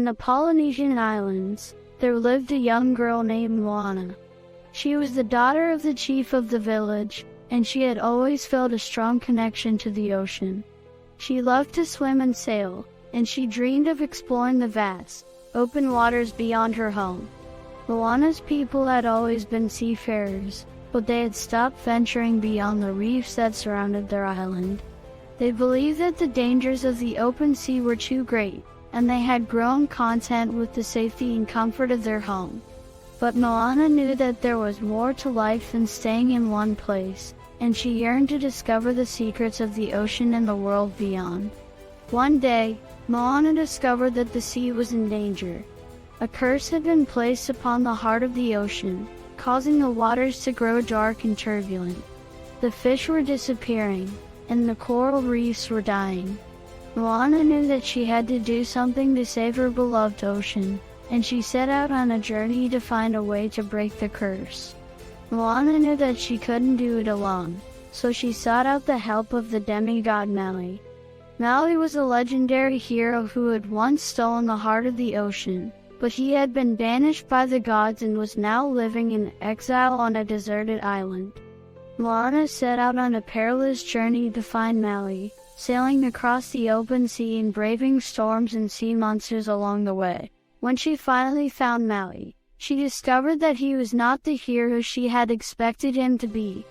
the Polynesian islands, there lived a young girl named Moana. She was the daughter of the chief of the village, and she had always felt a strong connection to the ocean. She loved to swim and sail, and she dreamed of exploring the vast, open waters beyond her home. Moana's people had always been seafarers, but they had stopped venturing beyond the reefs that surrounded their island. They believed that the dangers of the open sea were too great, and they had grown content with the safety and comfort of their home. But Moana knew that there was more to life than staying in one place, and she yearned to discover the secrets of the ocean and the world beyond. One day, Moana discovered that the sea was in danger. A curse had been placed upon the heart of the ocean, causing the waters to grow dark and turbulent. The fish were disappearing, and the coral reefs were dying. Moana knew that she had to do something to save her beloved ocean, and she set out on a journey to find a way to break the curse. Moana knew that she couldn't do it alone, so she sought out the help of the demigod Maui. Maui was a legendary hero who had once stolen the heart of the ocean, but he had been banished by the gods and was now living in exile on a deserted island. Moana set out on a perilous journey to find Maui, sailing across the open sea and braving storms and sea monsters along the way. When she finally found Maui, she discovered that he was not the hero she had expected him to be.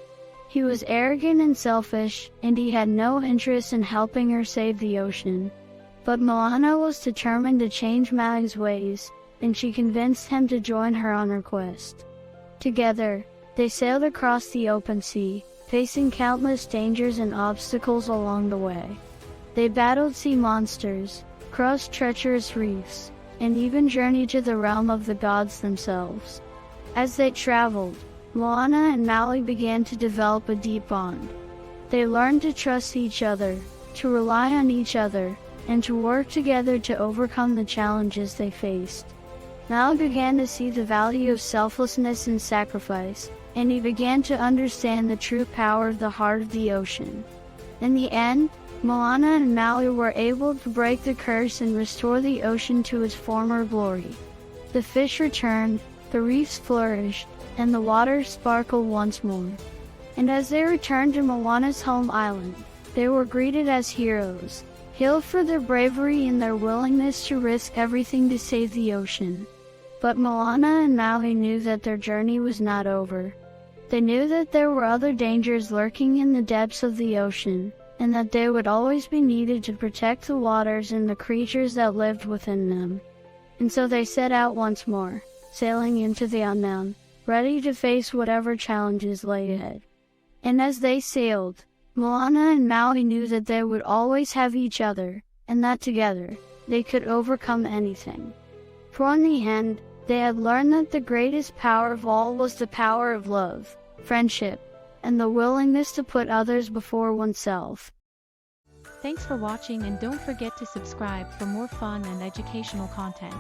He was arrogant and selfish, and he had no interest in helping her save the ocean. But Moana was determined to change Maui's ways, and she convinced him to join her on her quest. Together, they sailed across the open sea, facing countless dangers and obstacles along the way. They battled sea monsters, crossed treacherous reefs, and even journeyed to the realm of the gods themselves. As they traveled, Moana and Maui began to develop a deep bond. They learned to trust each other, to rely on each other, and to work together to overcome the challenges they faced. Maui began to see the value of selflessness and sacrifice, and he began to understand the true power of the heart of the ocean. In the end, Moana and Maui were able to break the curse and restore the ocean to its former glory. The fish returned, the reefs flourished, and the waters sparkled once more. And as they returned to Moana's home island, they were greeted as heroes, hailed for their bravery and their willingness to risk everything to save the ocean. But Moana and Maui knew that their journey was not over. They knew that there were other dangers lurking in the depths of the ocean, and that they would always be needed to protect the waters and the creatures that lived within them. And so they set out once more, sailing into the unknown, ready to face whatever challenges lay ahead. And as they sailed, Moana and Maui knew that they would always have each other, and that together, they could overcome anything. For in the end, they had learned that the greatest power of all was the power of love, friendship, and the willingness to put others before oneself. Thanks for watching, and don't forget to subscribe for more fun and educational content.